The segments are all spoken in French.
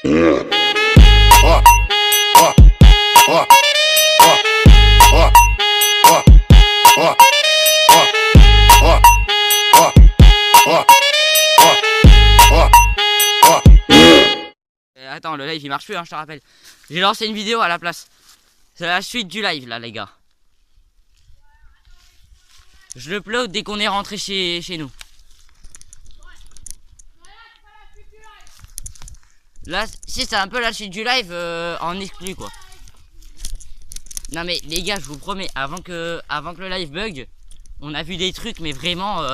Attends, le live il marche plus, hein, je te rappelle. J'ai lancé une vidéo à la place. C'est la suite du live là, les gars. Je le upload dès qu'on est rentré chez nous. Là, si c'est un peu la suite du live en exclu quoi. Non mais les gars, je vous promets, avant que le live bug, on a vu des trucs mais vraiment.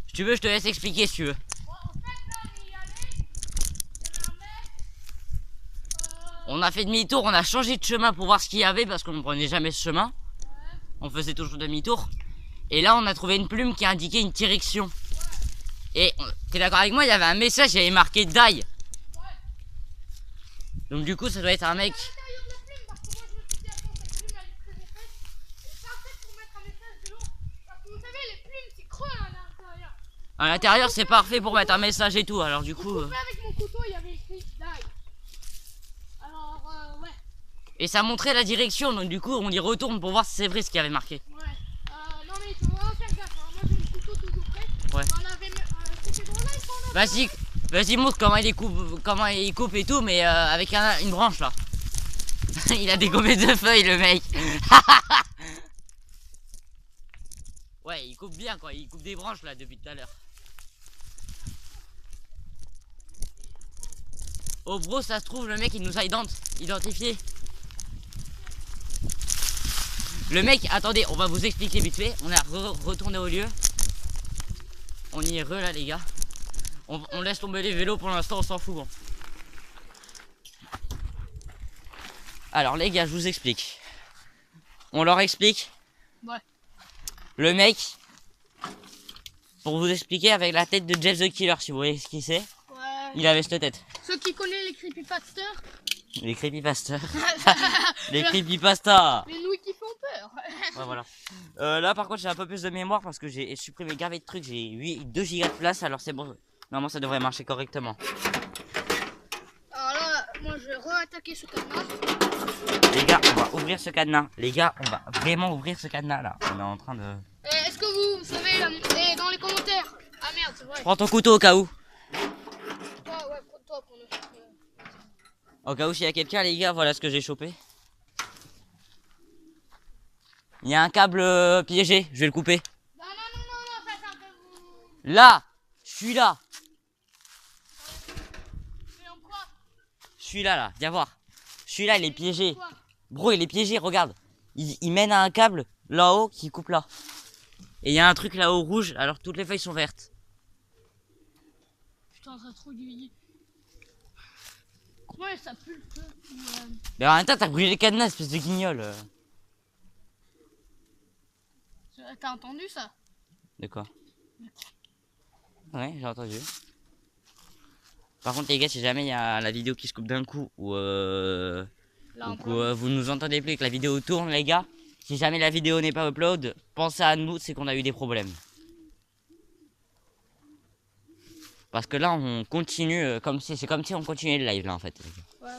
Si tu veux, je te laisse expliquer si tu veux. On a fait demi-tour, on a changé de chemin pour voir ce qu'il y avait parce qu'on ne prenait jamais ce chemin. On faisait toujours demi-tour. Et là, on a trouvé une plume qui indiquait une direction. Et t'es d'accord avec moi, il y avait un message, il y avait marqué die. Donc du coup, ça doit être un mec. À l'intérieur, c'est parfait pour mettre un message et tout. Alors du coup. Avec mon couteau, il y avait écrit die. Alors ouais. Et ça montrait la direction, donc du coup on y retourne pour voir si c'est vrai ce qu'il y avait marqué. Ouais. Non mais il faut vraiment faire gaffe. Hein. Moi j'ai mon couteau toujours prêt. Ouais. On avait. C'était dans là, Vas-y montre comment il coupe et tout, mais avec une branche là. Il a dégommé 2 feuilles le mec. Ouais, il coupe bien quoi, il coupe des branches là depuis tout à l'heure. Oh bro, ça se trouve le mec il nous a identifié. Le mec, attendez, on va vous expliquer vite fait. On est retourné au lieu. On y est là les gars. On laisse tomber les vélos pour l'instant, on s'en fout. Bon. Alors les gars, je vous explique. On leur explique. Ouais. Le mec, pour vous expliquer, avec la tête de Jeff the Killer, si vous voyez ce qu'il c'est. Ouais. Il avait cette tête. Ceux qui connaissent les creepypasters. Les creepypasters. Les creepypastas. Les nouilles qui font peur. Ouais, voilà. Là par contre j'ai un peu plus de mémoire parce que j'ai supprimé gavé de trucs. J'ai 2 gigas de place, alors c'est bon. Normalement ça devrait marcher correctement. Alors là, moi je vais re-attaquer ce cadenas. Les gars, on va ouvrir ce cadenas. Les gars, on va vraiment ouvrir ce cadenas là. On est en train de... Est-ce que vous savez, dans les commentaires. Ah merde, c'est vrai. Prends ton couteau au cas où. Ouais, toi pour le... Au cas où s'il y a quelqu'un, les gars, voilà ce que j'ai chopé. Il y a un câble piégé, je vais le couper. Non, ça c'est un peu... Là, je suis là. Mais en quoi? Je suis là, viens voir. Je suis là, il est piégé. Quoi? Bro, il est piégé, regarde. Il mène à un câble là-haut qui coupe là. Et il y a un truc là-haut rouge, alors toutes les feuilles sont vertes. Putain, ça a trop divisé. Ouais, ça pue le feu. Mais en même temps, t'as brûlé les cadenas, espèce de guignol. T'as entendu ça? De quoi? Ouais, j'ai entendu. Par contre, les gars, si jamais il y a la vidéo qui se coupe d'un coup ou vous nous entendez plus et que la vidéo tourne, les gars, si jamais la vidéo n'est pas upload, pensez à nous, c'est qu'on a eu des problèmes. Parce que là, on continue c'est comme si on continuait le live là en fait. Ouais.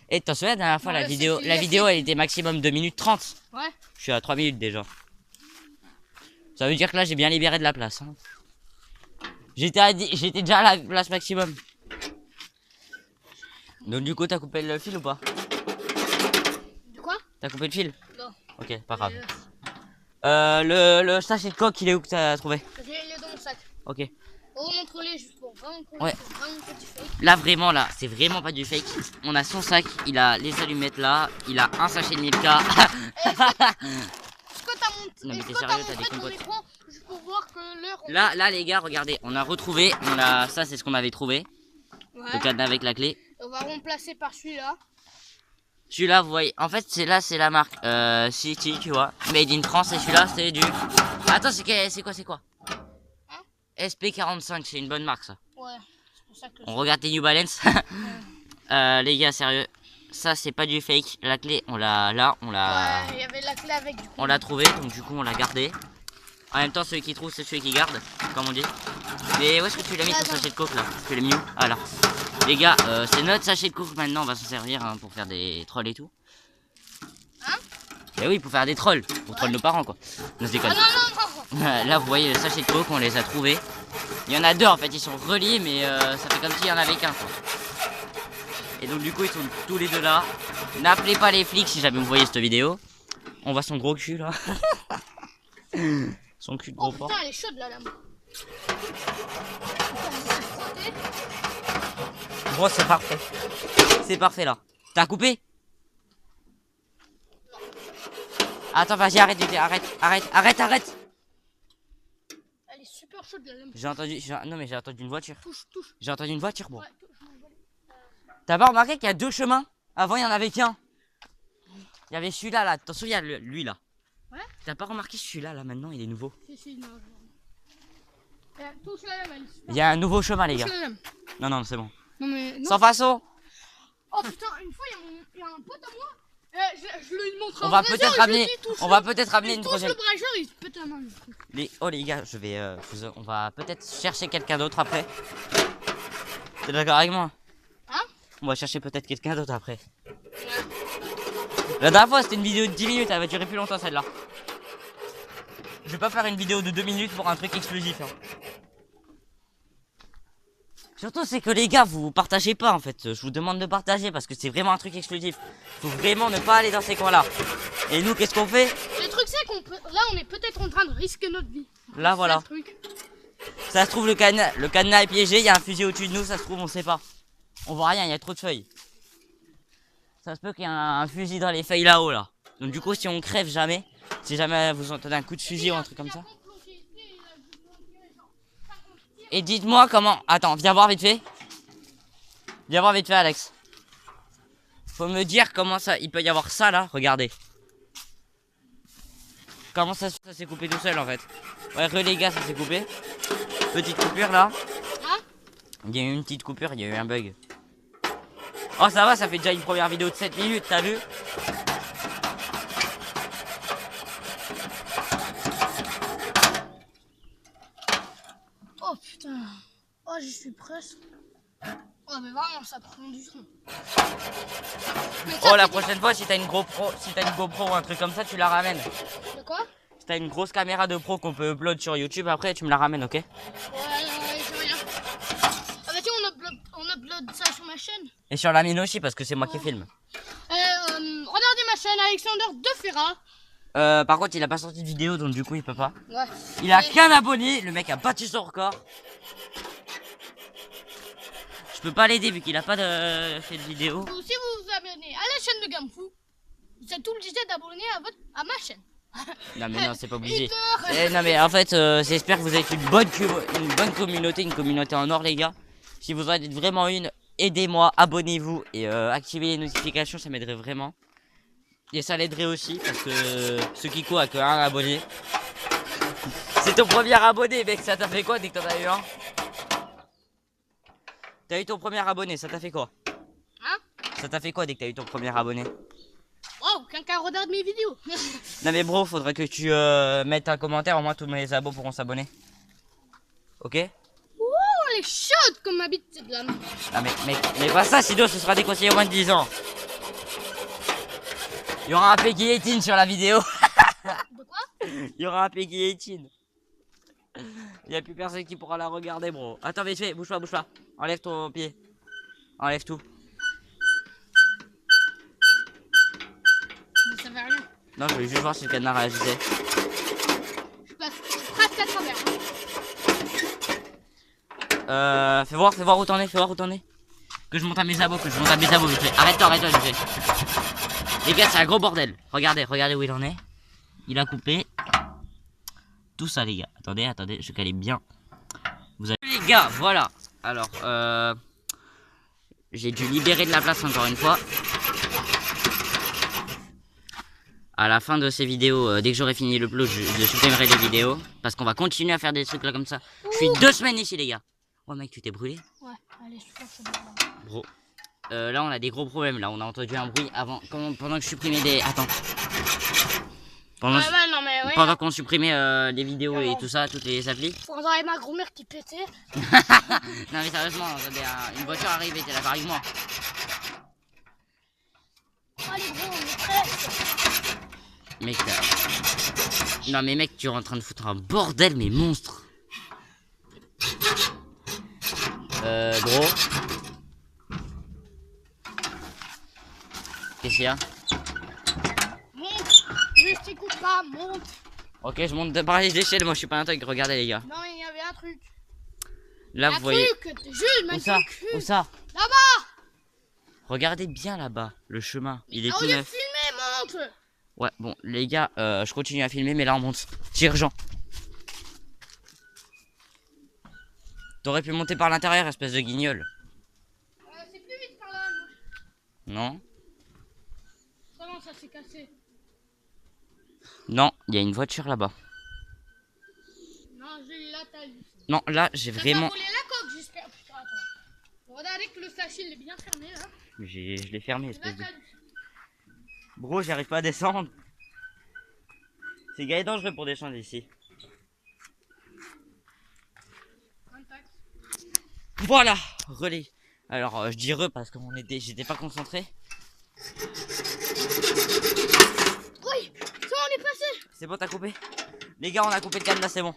Et t'en souviens la dernière fois, Ouais, la vidéo elle était maximum 2 minutes 30. Ouais. Je suis à 3 minutes déjà. Ça veut dire que là, j'ai bien libéré de la place. Hein. J'étais déjà à la place maximum. Donc du coup, t'as coupé le fil ou pas? De quoi? T'as coupé le fil? Non. Ok, pas grave. Le sachet de coque, il est où que t'as trouvé? Il est dans mon sac. Ok. Oh, montre-les juste pour vraiment Ouais. petit fake. Là, vraiment, là, c'est vraiment pas du fake. On a son sac, il a les allumettes là, il a un sachet de Milka. Est-ce que t'as monté? Non, mais Est-ce t'es que sérieux, t'as t'as des montré ton compotes. écran juste pour voir que l'heure... Là, les gars, regardez, on a retrouvé, ça, c'est ce qu'on avait trouvé. Ouais. Le cadenas avec la clé. On va remplacer par celui-là. Celui-là, vous voyez, en fait, c'est la marque City, tu vois. Made in France, et celui-là, c'est du... Attends, c'est quoi? Hein? SP45, c'est une bonne marque, ça. Ouais, c'est pour ça que... On regarde tes New Balance. Les gars, sérieux, ça, c'est pas du fake. La clé, on l'a... Ouais, il y avait la clé avec du coup. On l'a trouvé, donc du coup, on l'a gardé. En même temps, celui qui trouve, c'est celui qui garde, comme on dit. Mais où est-ce que tu l'as mis ton sachet de coke, là? Tu l'as mis où? Ah, là. Les gars, c'est notre sachet de coke maintenant, on va s'en servir hein, pour faire des trolls et tout. Hein? Et oui, pour faire des trolls, pour troll nos parents quoi. Non, je déconne. Là, vous voyez le sachet de coke, on les a trouvés. Il y en a deux en fait, ils sont reliés, mais ça fait comme s'il y en avait qu'un. Et donc, du coup, ils sont tous les deux là. N'appelez pas les flics si jamais vous voyez cette vidéo. On voit son gros cul là. Son cul de gros porc. Putain, elle est chaude la lame. Bon, c'est parfait. C'est parfait là. T'as coupé? Attends, vas-y, arrête, arrête. Elle est super chaude la lame. J'ai entendu, non mais j'ai entendu une voiture. Touche. J'ai entendu une voiture, bon. Ouais, touche. T'as pas remarqué qu'il y a deux chemins? Avant, il y en avait qu'un. Il y avait celui-là, là. T'en souviens, lui, là? Ouais. T'as pas remarqué celui-là, là, maintenant, il est nouveau? Si, non. Touche la lame, elle est super. Il y a un nouveau chemin, les gars. Touche la lame. Non, c'est bon. Non, mais. Non. Sans façon. Oh putain, une fois, il y a un pote à moi. Je lui montre On va peut-être ramener une troisième. Le brageur, il se pète la main. Les gars, je vais. On va peut-être chercher quelqu'un d'autre après. T'es d'accord avec moi? Hein? On va chercher peut-être quelqu'un d'autre après. La dernière fois, c'était une vidéo de 10 minutes, elle va durer plus longtemps celle-là. Je vais pas faire une vidéo de 2 minutes pour un truc explosif. Hein. Surtout, c'est que les gars, vous partagez pas en fait. Je vous demande de partager parce que c'est vraiment un truc explosif. Faut vraiment ne pas aller dans ces coins-là. Et nous, qu'est-ce qu'on fait? Le truc, c'est qu'on peut. Là, on est peut-être en train de risquer notre vie. Là, voilà. Ça se trouve, le cadenas est piégé, il y a un fusil au-dessus de nous, ça se trouve, on sait pas. On voit rien, il y a trop de feuilles. Ça se peut qu'il y ait un fusil dans les feuilles là-haut, là. Donc, du coup, si on crève jamais, si jamais vous entendez un coup de fusil ou un truc comme ça. Et dites-moi comment. Attends, viens voir vite fait. Viens voir vite fait, Alex. Faut me dire comment ça. Il peut y avoir ça là, regardez. Comment ça s'est coupé tout seul en fait. Ouais, les gars, ça s'est coupé. Petite coupure là. Il y a eu une petite coupure, il y a eu un bug. Oh, ça va, ça fait déjà une première vidéo de 7 minutes, t'as vu? Oh putain. Oh, j'y suis presque. Oh, mais vraiment, ça prend du son. Oh, la prochaine fois, si t'as une GoPro, ou un truc comme ça, tu la ramènes. De quoi? Si t'as une grosse caméra de pro qu'on peut upload sur YouTube, après, tu me la ramènes, ok? Ouais, j'ai rien. Ah, bah, tiens, on upload ça sur ma chaîne. Et sur la mienne aussi, parce que c'est moi qui filme. Regardez ma chaîne, Alexander De Ferra. Par contre, il a pas sorti de vidéo, donc du coup, il peut pas. Ouais. Il a qu'un abonné, le mec a battu son record. Je peux pas l'aider vu qu'il a pas fait de vidéo. Si vous vous abonnez à la chaîne de Gamefou, vous êtes obligé d'abonner à ma chaîne. Non mais non, c'est pas obligé. Non mais en fait, j'espère que vous avez une bonne communauté, une communauté en or les gars. Si vous en êtes vraiment une, aidez-moi, abonnez-vous et activez les notifications, ça m'aiderait vraiment. Et ça l'aiderait aussi parce que ce Kiko a que un abonné. C'est ton premier abonné mec, ça t'a fait quoi dès que t'en as eu un? T'as eu ton premier abonné, ça t'a fait quoi? Hein? Ça t'a fait quoi dès que t'as eu ton premier abonné? Oh, quelqu'un regarde mes vidéos. Non mais bro, faudrait que tu mettes un commentaire, au moins tous mes abos pourront s'abonner. Ok? Oh, elle est chaude comme ma bite, c'est de la merde. Ah mais pas ça, sinon ce sera déconseillé au moins de 10 ans. Il y aura un Peggy 18 sur la vidéo. De quoi? Il y aura un Peggy 18. Il n'y a plus personne qui pourra la regarder bro. Attends vite fait, bouge pas. Enlève ton pied. Enlève tout. Mais ça fait rien. Non, je voulais juste voir si le cadenas réagissait. Je passe presque à travers. Fais voir où t'en es, Que je monte à mes abos, vite fait. Arrête-toi vite fait. Les gars, c'est un gros bordel. Regardez où il en est. Il a coupé. Tout ça les gars. Attendez, je calais bien. Vous avez... Les gars, voilà. Alors, j'ai dû libérer de la place encore une fois. À la fin de ces vidéos, dès que j'aurai fini le plot, je supprimerai les vidéos. Parce qu'on va continuer à faire des trucs là comme ça. Je suis 2 semaines ici les gars. Oh mec, tu t'es brûlé? Ouais, allez, super chaud. Bro. Là on a des gros problèmes. Là on a entendu un bruit avant, pendant que je supprimais des... Attends. Pendant, non mais ouais. pendant qu'on supprimait les vidéos et Vraiment. tout ça, toutes les applis. Pendant avec ma grand-mère qui pétait. Non mais sérieusement, une voiture arrive et t'es d'accord avec moi. Allez gros, on est prêts. Mec, non mais mec, tu es en train de foutre un bordel mais monstre. Gros. Qu'est-ce qu'il y a? Monte. Juste écoute pas, monte. Ok, je monte par les échelles, moi je suis pas un truc, regardez les gars. Non, il y avait un truc. Là vous voyez. Truc, juste, Où ça? Où ça? Là-bas. Regardez bien là-bas, le chemin, il est Ah, tout on est neuf. filmé, monte. Ouais, bon les gars, je continue à filmer mais là on monte. C'est urgent. T'aurais pu monter par l'intérieur, espèce de guignol. C'est plus vite par là. Non? Ça non, ça s'est cassé. Non, il y a une voiture là-bas. Non, là, t'as vu. Non, là j'ai Ça vraiment... t'a volé la coque, j'espère. Putain, attends. Regardez que le sachet, il est bien fermé, là. Je l'ai fermé, Là, espèce de... t'as vu. Bro, j'arrive pas à descendre. C'est gars dangereux pour descendre ici. Contact. Voilà, relais. Alors, je dis re parce que j'étais pas concentré. Oui, ça, on est passé. C'est bon, t'as coupé? Les gars, on a coupé le cadenas, c'est bon.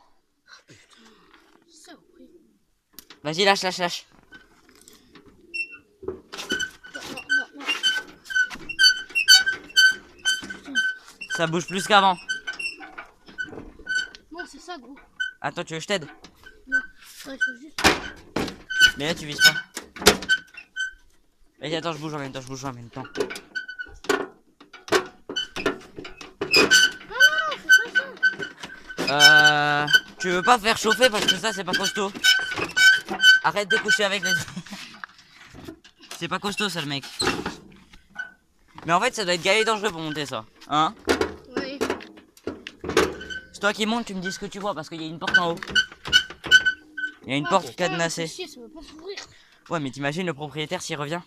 Ça, oui. Vas-y, lâche, lâche, lâche. Non. Ça bouge plus qu'avant. Non, c'est ça, gros. Attends, tu veux que je t'aide? Non, ouais, il faut juste. Mais là, tu vises pas. Vas-y, attends, je bouge en même temps, Non, c'est pas ça. Tu veux pas faire chauffer parce que ça, c'est pas costaud. Arrête de coucher avec les... C'est pas costaud, ça, le mec. Mais en fait, ça doit être galet dangereux pour monter ça. Hein? Oui. C'est toi qui montes, tu me dis ce que tu vois parce qu'il y a une porte en haut. Il y a une porte cadenassée. Chier, ça veut pas s'ouvrir. Ouais, mais t'imagines le propriétaire s'il revient?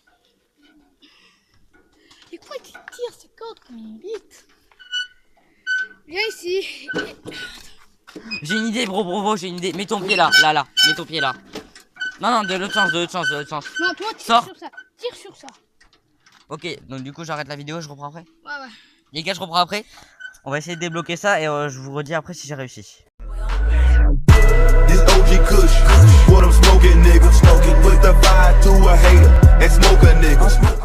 Et quoi qui tire ces cordes comme une bite? Viens ici. J'ai une idée, bro, j'ai une idée. Mets ton pied là, mets ton pied là. Non, de l'autre sens, Non, toi, tire Sors. sur ça. Tire sur ça. Ok, donc du coup, j'arrête la vidéo, je reprends après. Ouais. Les gars, je reprends après. On va essayer de débloquer ça et je vous redis après si j'ai réussi. This OG Kush, what I'm smoking, nigga. Put the fire to a hater and smoke a nigga.